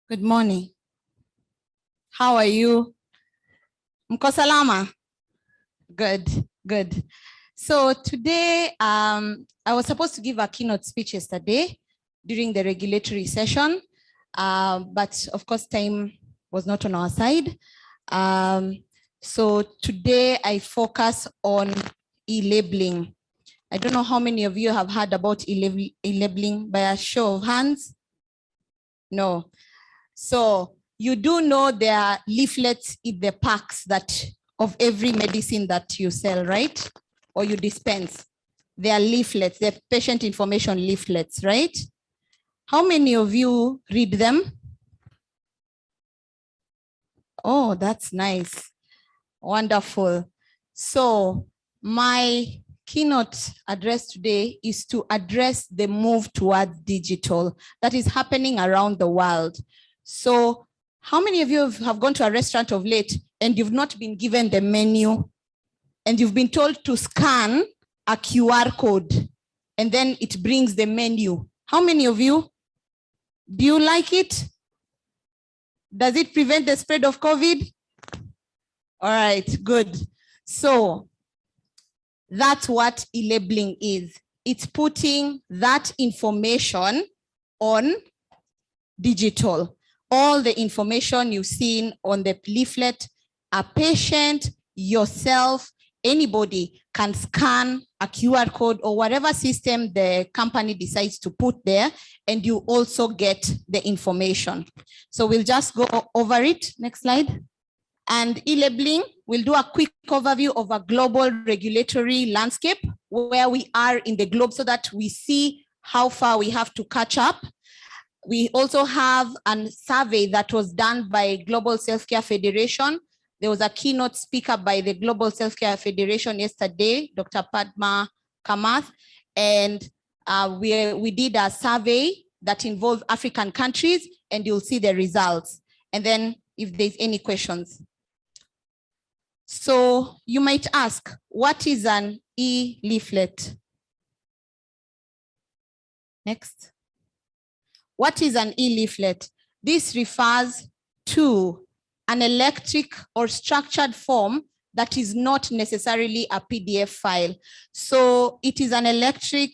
Good morning. How are you? Mko salama? Good, good. So today, I was supposed to give a keynote speech yesterday during the regulatory session, but of course time was not on our side. So today I focus on e-labeling. I don't know how many of you have heard about e-labeling by a show of hands? No. So you do know there are leaflets in the packs that of every medicine that you sell, right? Or you dispense. There are leaflets, they're patient information leaflets, right? How many of you read them? Oh, that's nice. Wonderful. So my keynote address today is to address the move towards digital that is happening around the world. So how many of you have gone to a restaurant of late and you've not been given the menu and you've been told to scan a QR code and then it brings the menu? How many of you? Do you like it? Does it prevent the spread of COVID? All right, good. So that's what e-labeling is. It's putting that information on digital. All the information you've seen on the leaflet, a patient, yourself, anybody can scan a QR code or whatever system the company decides to put there, and you also get the information. So we'll just go over it. Next slide. And e-labeling, we'll do a quick overview of a global regulatory landscape, where we are in the globe so that we see how far we have to catch up. We also have a survey that was done by Global Self-Care Federation. There was a keynote speaker by the Global Self-Care Federation yesterday, Dr. Padma Kamath, and we did a survey that involved African countries, and you'll see the results. And then if there's any questions. So you might ask, what is an e-leaflet? Next. What is an e-leaflet? This refers to an electric or structured form that is not necessarily a PDF file. So it is an electric,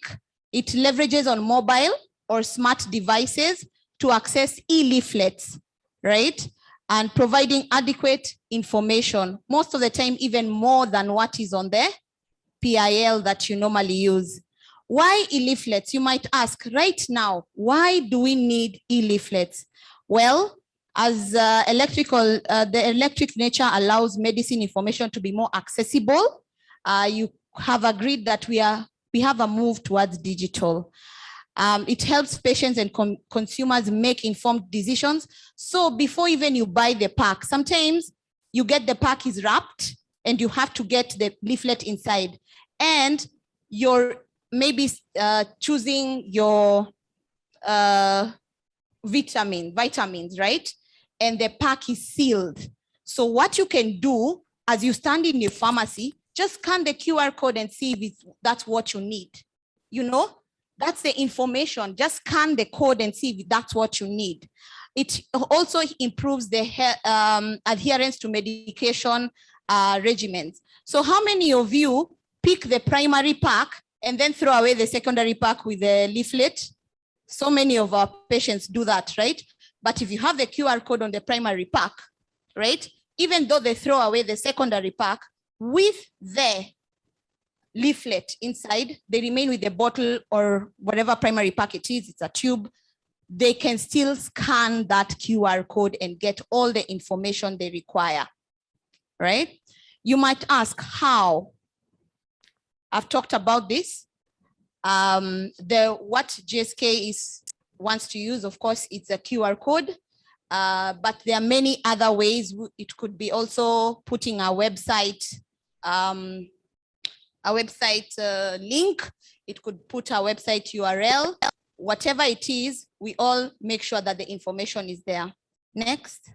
it leverages on mobile or smart devices to access e-leaflets, right? And providing adequate information, most of the time even more than what is on the PIL that you normally use. Why e-leaflets? You might ask right now, why do we need e-leaflets? Well, as the electric nature allows medicine information to be more accessible, you have agreed that we have a move towards digital. It helps patients and consumers make informed decisions. So before even you buy the pack, sometimes you get the pack is wrapped and you have to get the leaflet inside. And you're maybe choosing your vitamins, right? And the pack is sealed. So what you can do as you stand in your pharmacy, just scan the QR code and see if that's what you need. You know? That's the information. Just scan the code and see if that's what you need. It also improves the adherence to medication regimens. So how many of you pick the primary pack and then throw away the secondary pack with the leaflet? So many of our patients do that, right? But if you have the QR code on the primary pack, right? Even though they throw away the secondary pack, with the leaflet inside, they remain with the bottle or whatever primary pack it is, it's a tube, they can still scan that QR code and get all the information they require, right? You might ask how. I've talked about this. What GSK wants to use, of course, it's a QR code, but there are many other ways. It could be also putting a website link. It could put a website URL, whatever it is, we all make sure that the information is there. Next.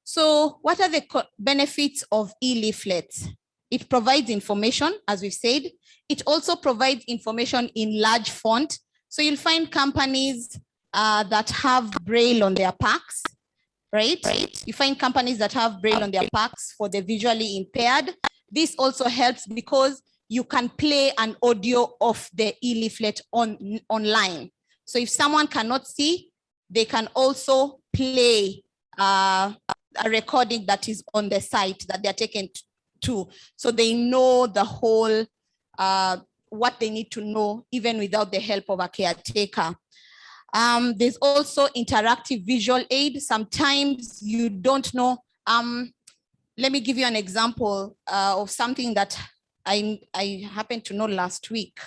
So what are the benefits of e-leaflets? It provides information, as we've said. It also provides information in large font. So you'll find companies that have Braille on their packs, right? You find companies that have Braille on their packs for the visually impaired. This also helps because you can play an audio of the e-leaflet online. So if someone cannot see, they can also play a recording that is on the site that they're taken to. So they know the whole, what they need to know, even without the help of a caretaker. There's also interactive visual aid. Sometimes you don't know. Let me give you an example of something that I happened to know last week.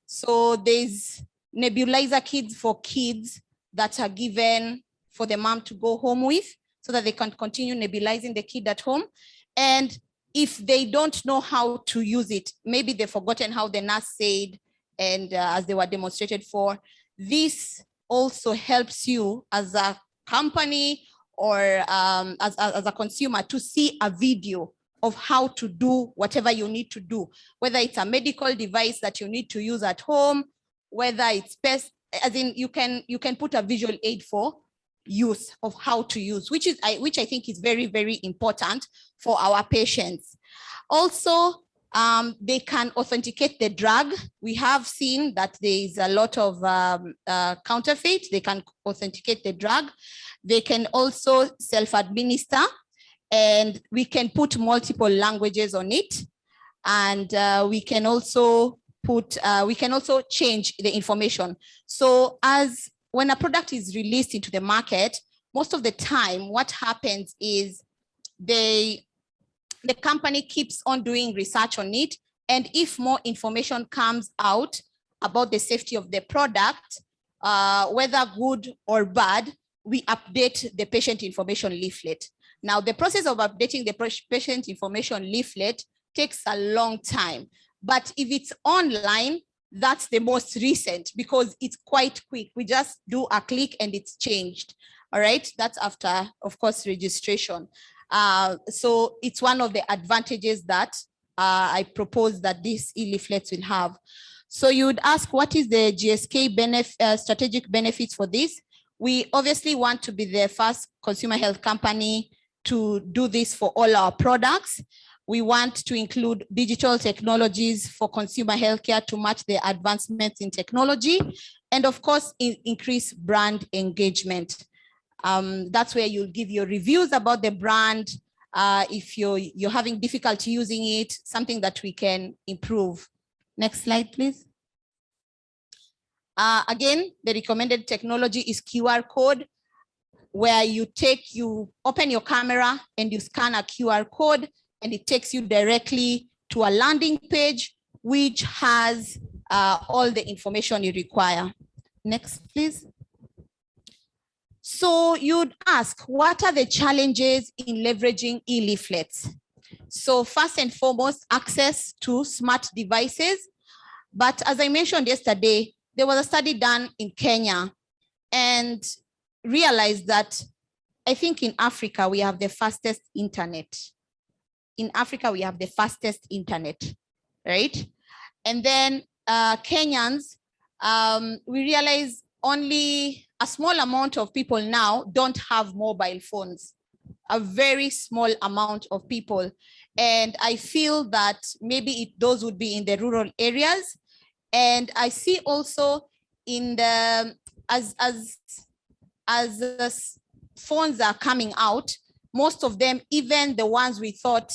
So there's nebulizer kits for kids that are given for the mom to go home with so that they can continue nebulizing the kid at home. And if they don't know how to use it, maybe they've forgotten how the nurse said, and as they were demonstrated for, this also helps you as a company or as a consumer to see a video of how to do whatever you need to do, whether it's a medical device that you need to use at home, whether it's best, as in you can put a visual aid for use of how to use, which I think is very, very important for our patients. Also, they can authenticate the drug. We have seen that there is a lot of counterfeit. They can authenticate the drug. They can also self-administer, and we can put multiple languages on it. And we can also change the information. So when a product is released into the market, most of the time what happens is the company keeps on doing research on it. And if more information comes out about the safety of the product, whether good or bad, we update the patient information leaflet. Now, the process of updating the patient information leaflet takes a long time. But if it's online, that's the most recent because it's quite quick. We just do a click and it's changed. All right, that's after, of course, registration. So it's one of the advantages that I propose that these e-leaflets will have. So you would ask, what is the GSK strategic benefits for this? We obviously want to be the first consumer health company to do this for all our products. We want to include digital technologies for consumer healthcare to match the advancements in technology, and of course, increase brand engagement. That's where you'll give your reviews about the brand. If you're having difficulty using it, something that we can improve. Next slide, please. Again, the recommended technology is QR code, where you open your camera and you scan a QR code, and it takes you directly to a landing page, which has all the information you require. Next, please. So you'd ask, what are the challenges in leveraging e-leaflets? So first and foremost, access to smart devices. But as I mentioned yesterday, there was a study done in Kenya and realized that I think in Africa, we have the fastest internet. In Africa, we have the fastest internet, right? And then Kenyans, we realize only a small amount of people now don't have mobile phones, a very small amount of people. And I feel that maybe those would be in the rural areas. And I see also in the, as the phones are coming out, most of them, even the ones we thought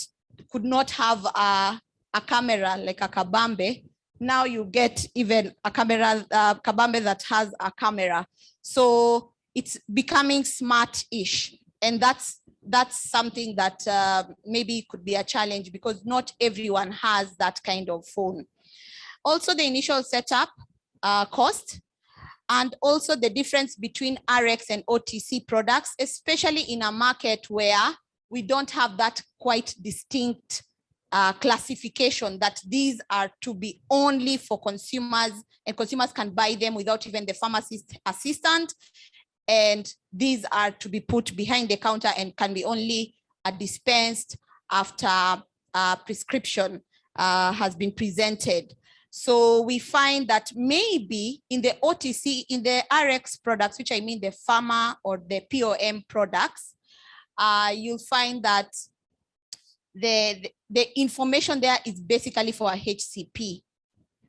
could not have a camera like a kabambe, now you get even a camera, kabambe that has a camera. So it's becoming smart-ish. And that's something that maybe could be a challenge because not everyone has that kind of phone. Also the initial setup cost, and also the difference between RX and OTC products, especially in a market where we don't have that quite distinct classification that these are to be only for consumers, and consumers can buy them without even the pharmacist assistant. And these are to be put behind the counter and can be only dispensed after prescription has been presented. So we find that maybe in the OTC, in the RX products, which I mean the pharma or the POM products, you'll find that the information there is basically for a HCP,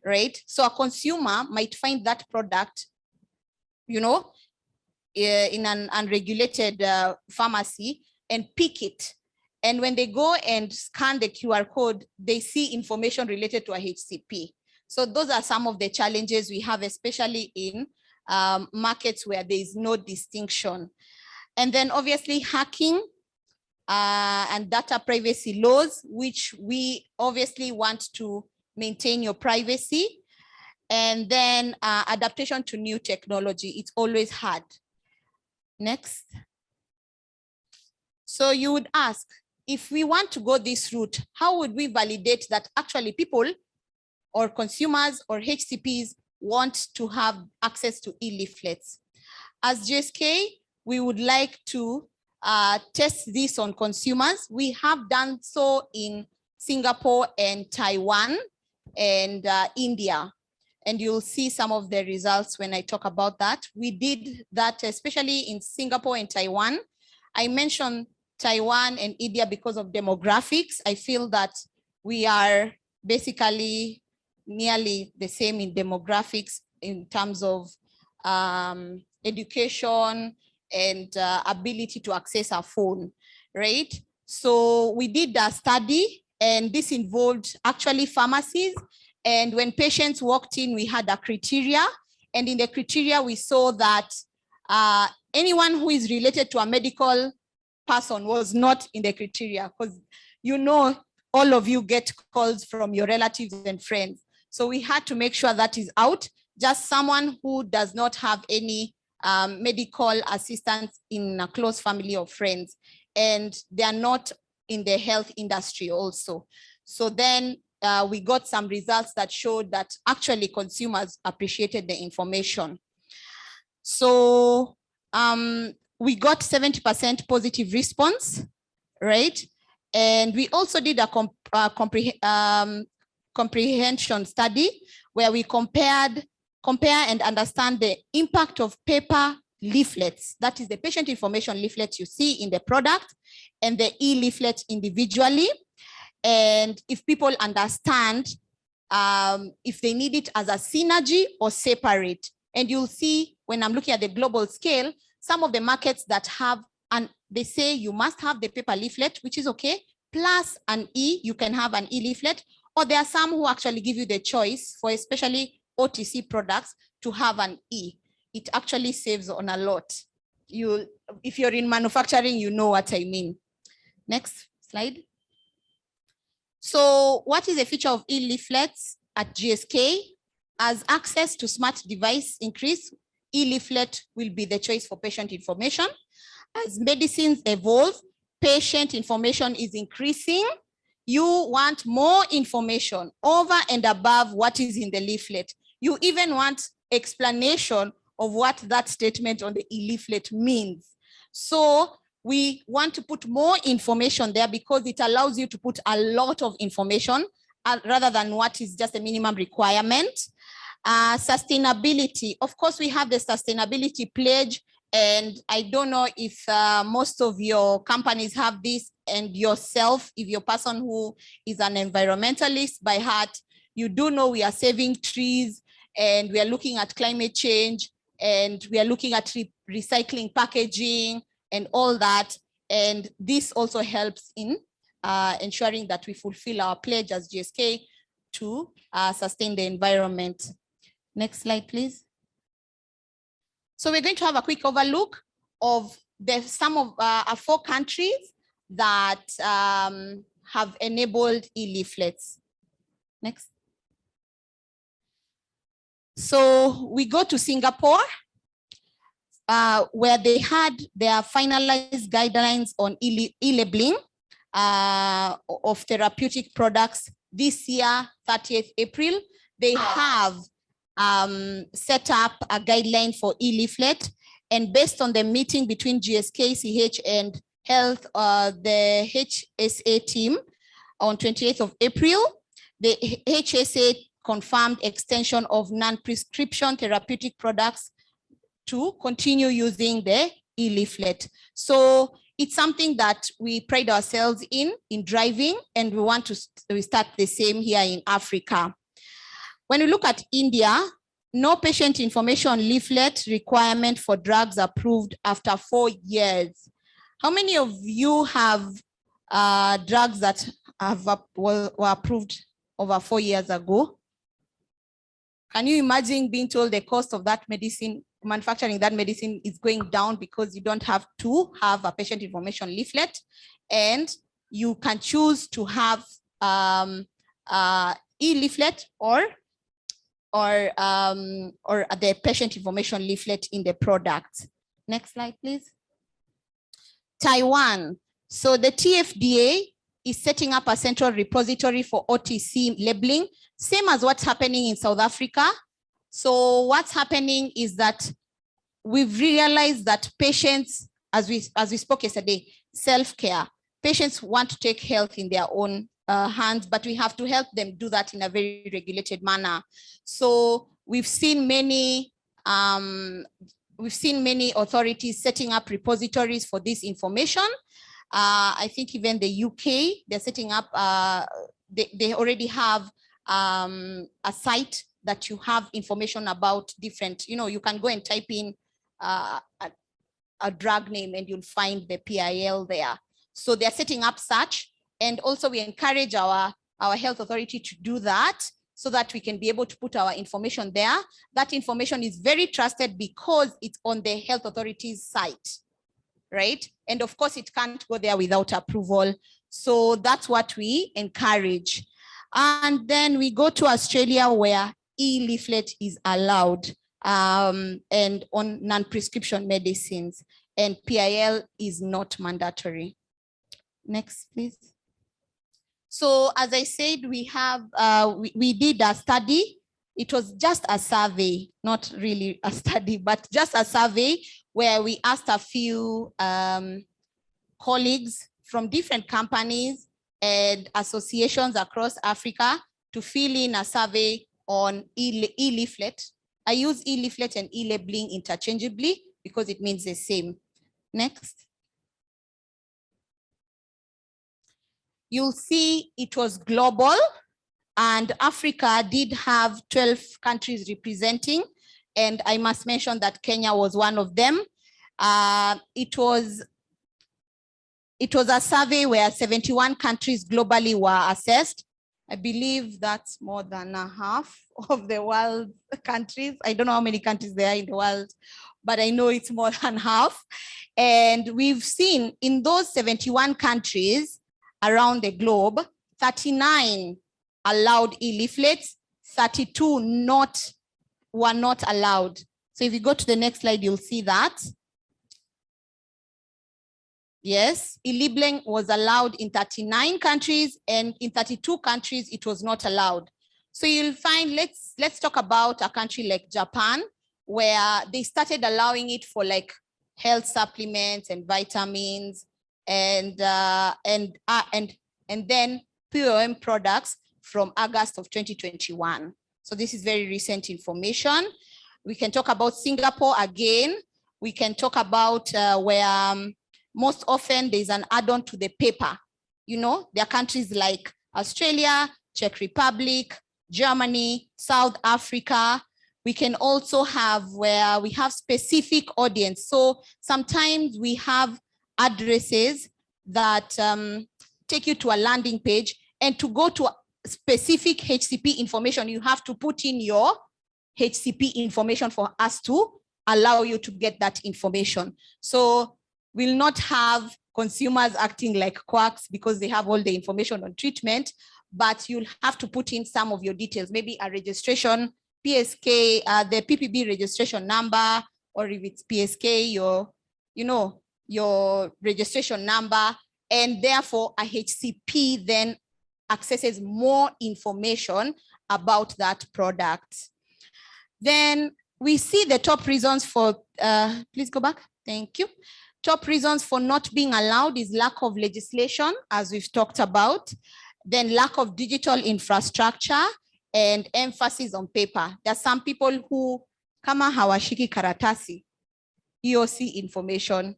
right? So a consumer might find that product, you know, in an unregulated pharmacy and pick it. And when they go and scan the QR code, they see information related to a HCP. So those are some of the challenges we have, especially in markets where there is no distinction. And then obviously hacking and data privacy laws, which we obviously want to maintain your privacy. And then adaptation to new technology, it's always hard. Next. So you would ask, if we want to go this route, how would we validate that actually people or consumers or HCPs want to have access to e-leaflets? As GSK, we would like to test this on consumers. We have done so in Singapore and Taiwan and India. And you'll see some of the results when I talk about that. We did that especially in Singapore and Taiwan. I mentioned Taiwan and India because of demographics. I feel that we are basically nearly the same in demographics in terms of education and ability to access a phone, right? So we did a study, and this involved actually pharmacies. And when patients walked in, we had a criteria. And in the criteria, we saw that anyone who is related to a medical person was not in the criteria, because you know, all of you get calls from your relatives and friends. So we had to make sure that is out. Just someone who does not have any medical assistance in a close family or friends, and they are not in the health industry also. So then we got some results that showed that actually consumers appreciated the information. So we got 70% positive response, right? And we also did a comprehension study where we compare and understand the impact of paper leaflets. That is the patient information leaflet you see in the product and the e-leaflet individually. And if people understand if they need it as a synergy or separate. And you'll see when I'm looking at the global scale, some of the markets that have, and they say you must have the paper leaflet, which is okay, plus an E, you can have an e-leaflet, or there are some who actually give you the choice for especially OTC products to have an E. It actually saves on a lot. If you're in manufacturing, you know what I mean. Next slide. So what is the feature of e-leaflets at GSK? As access to smart device increase, e-leaflet will be the choice for patient information. As medicines evolve, patient information is increasing. You want more information over and above what is in the leaflet. You even want explanation of what that statement on the e-leaflet means. So we want to put more information there because it allows you to put a lot of information rather than what is just a minimum requirement. Sustainability. Of course, we have the sustainability pledge, and I don't know if most of your companies have this, and yourself, if you're a person who is an environmentalist by heart, you do know we are saving trees and we are looking at climate change and we are looking at recycling packaging and all that. And this also helps in ensuring that we fulfill our pledge as GSK to sustain the environment. Next slide, please. So we're going to have a quick overlook of some of 4 countries that have enabled e-leaflets. Next. So we go to Singapore, where they had their finalized guidelines on e-labeling of therapeutic products this year, 30th April. They have set up a guideline for e-leaflet, and based on the meeting between GSK, CH, and Health, the HSA team on 28th of April, the HSA confirmed extension of non-prescription therapeutic products to continue using the e-leaflet. So it's something that we pride ourselves in driving, and we want to start the same here in Africa. When we look at India, no patient information leaflet requirement for drugs approved after 4 years. How many of you have drugs that were approved over 4 years ago? Can you imagine being told the cost of that medicine, manufacturing that medicine, is going down because you don't have to have a patient information leaflet, and you can choose to have e-leaflet or the patient information leaflet in the product. Next slide, please. Taiwan. So the TFDA is setting up a central repository for OTC labeling, same as what's happening in South Africa. So what's happening is that we've realized that patients, as we spoke yesterday, self-care, patients want to take health in their own hands, but we have to help them do that in a very regulated manner. So we've seen many authorities setting up repositories for this information. I think even the UK, they're setting up, they already have a site that you have information about different, you can go and type in a drug name and you'll find the PIL there. So they're setting up such, and also we encourage our health authority to do that so that we can be able to put our information there. That information is very trusted because it's on the health authority's site, right? And of course, it can't go there without approval. So that's what we encourage. And then we go to Australia, where e-leaflet is allowed, and on non-prescription medicines, and PIL is not mandatory. Next, please. So as I said, we have, we did a study. It was just a survey, not really a study, but just a survey where we asked a few colleagues from different companies and associations across Africa to fill in a survey on e-leaflet. I use e-leaflet and e-labeling interchangeably because it means the same. Next. You'll see it was global, and Africa did have 12 countries representing, and I must mention that Kenya was one of them. It was a survey where 71 countries globally were assessed. I believe that's more than a half of the world countries. I don't know how many countries there are in the world, but I know it's more than half. And we've seen in those 71 countries around the globe, 39 allowed e-leaflets, 32 were not allowed. So if you go to the next slide, you'll see that. Yes, e-labeling was allowed in 39 countries, and in 32 countries, it was not allowed. So you'll find, let's talk about a country like Japan, where they started allowing it for like health supplements and vitamins, and then POM products from August of 2021. So this is very recent information. We can talk about Singapore again. We can talk about where most often there's an add-on to the paper. There are countries like Australia, Czech Republic, Germany, South Africa. We can also have where we have specific audience. So sometimes we have addresses that take you to a landing page, and to go to specific HCP information, you have to put in your HCP information for us to allow you to get that information. So we'll not have consumers acting like quacks because they have all the information on treatment, but you'll have to put in some of your details, maybe a registration, PSK, the PPB registration number, or if it's PSK, your registration number, and therefore a HCP then accesses more information about that product. Then we see the top reasons for, please go back, thank you. Top reasons for not being allowed is lack of legislation, as we've talked about, then lack of digital infrastructure, and emphasis on paper. There are some people who kama hawashiki karatasi, EOC information.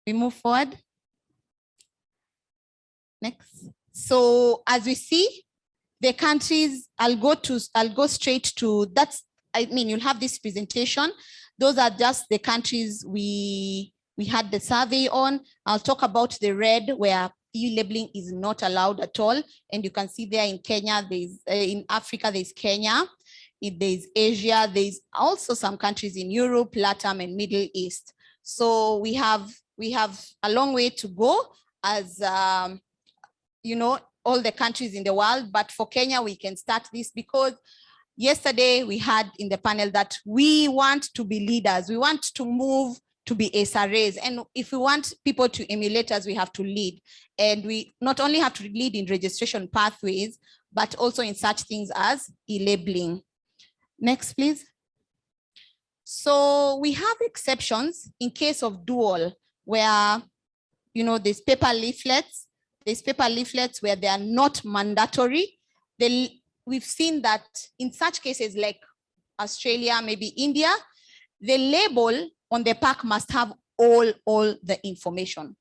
We move forward. Next. So as we see, the countries, I'll go straight to, you'll have this presentation. Those are just the countries we had the survey on. I'll talk about the red where e-labeling is not allowed at all. And you can see there in Kenya, in Africa, there's Kenya, there's Asia, there's also some countries in Europe, LATAM, and Middle East. So we have a long way to go as, all the countries in the world. But for Kenya, we can start this because yesterday we had in the panel that we want to be leaders. We want to move to be SRAs. And if we want people to emulate us, we have to lead. And we not only have to lead in registration pathways, but also in such things as e-labeling. Next, please. So we have exceptions in case of dual, where, there's paper leaflets. There's paper leaflets where they are not mandatory. We've seen that in such cases like Australia, maybe India, the label on the pack must have all the information,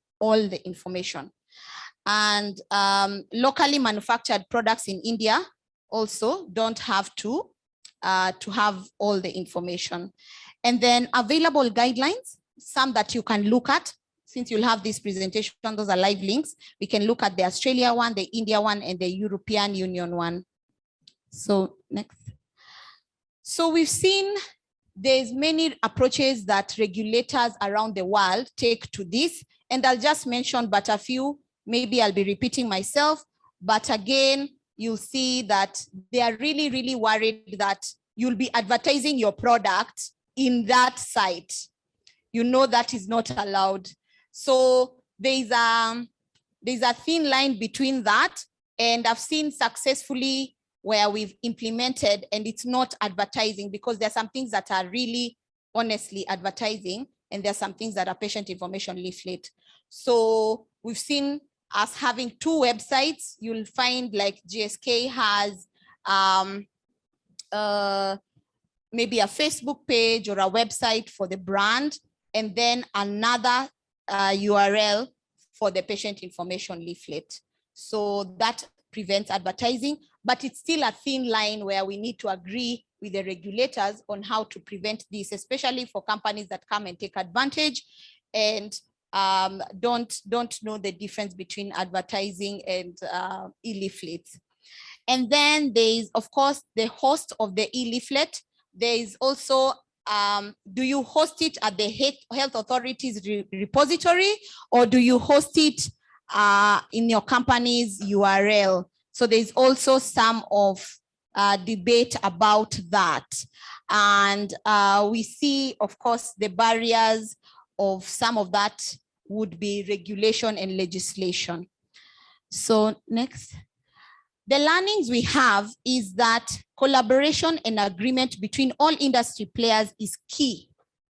And locally manufactured products in India also don't have to have all the information. And then available guidelines, some that you can look at. Since you'll have this presentation, those are live links. We can look at the Australia one, the India one, and the European Union one. So next. So we've seen there's many approaches that regulators around the world take to this. And I'll just mention but a few, maybe I'll be repeating myself, but again, you'll see that they are really, really worried that you'll be advertising your product in that site. That is not allowed. So there's a thin line between that, and I've seen successfully where we've implemented and it's not advertising, because there are some things that are really honestly advertising and there are some things that are patient information leaflet. So we've seen us having 2 websites. You'll find like GSK has maybe a Facebook page or a website for the brand, and then another URL for the patient information leaflet. So that prevents advertising, but it's still a thin line where we need to agree with the regulators on how to prevent this, especially for companies that come and take advantage and don't know the difference between advertising and e-leaflets. And then there's, of course, the host of the e-leaflet. There is also, do you host it at the health authorities repository, or do you host it in your company's URL? So there's also some of debate about that. And we see, of course, the barriers of some of that would be regulation and legislation. So next. The learnings we have is that collaboration and agreement between all industry players is key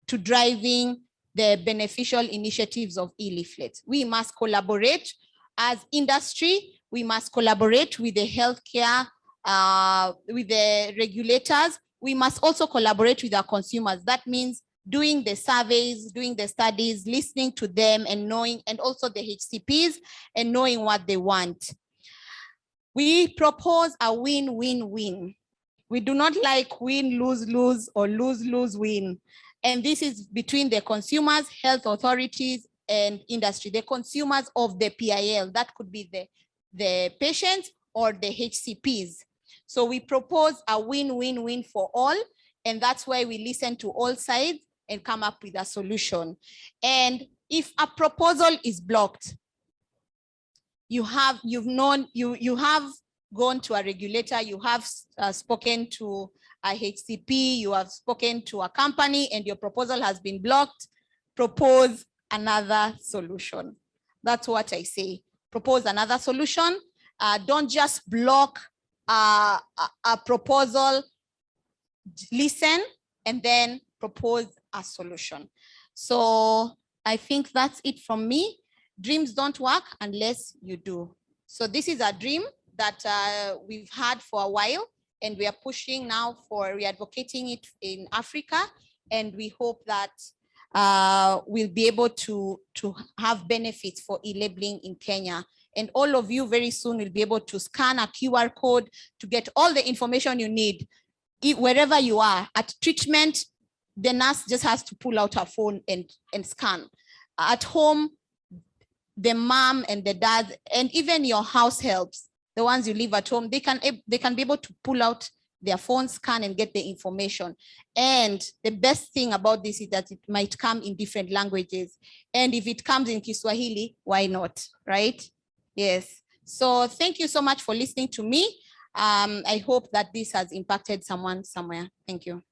to driving the beneficial initiatives of e-leaflets. We must collaborate as industry. We must collaborate with the healthcare, with the regulators. We must also collaborate with our consumers. That means doing the surveys, doing the studies, listening to them and knowing, and also the HCPs and knowing what they want. We propose a win-win-win. We do not like win, lose, lose, or lose, lose, win. And this is between the consumers, health authorities, and industry. The consumers of the PIL, that could be the patients or the HCPs. So we propose a win-win-win for all. And that's why we listen to all sides and come up with a solution. And if a proposal is blocked, you have gone to a regulator, you have spoken to a HCP, you have spoken to a company, and your proposal has been blocked, propose another solution. That's what I say. Propose another solution. Don't just block a proposal, listen, and then propose a solution. So I think that's it from me. Dreams don't work unless you do. So this is a dream that we've had for a while, and we are pushing now for re-advocating it in Africa, and we hope that we'll be able to have benefits for e-labeling in Kenya. And all of you very soon will be able to scan a QR code to get all the information you need. Wherever you are at treatment, the nurse just has to pull out her phone and scan. At home, the mom and the dad, and even your house helps, the ones you leave at home, they can be able to pull out their phone, scan, and get the information. And the best thing about this is that it might come in different languages. And if it comes in Kiswahili, why not, right? Yes. So thank you so much for listening to me. I hope that this has impacted someone somewhere. Thank you.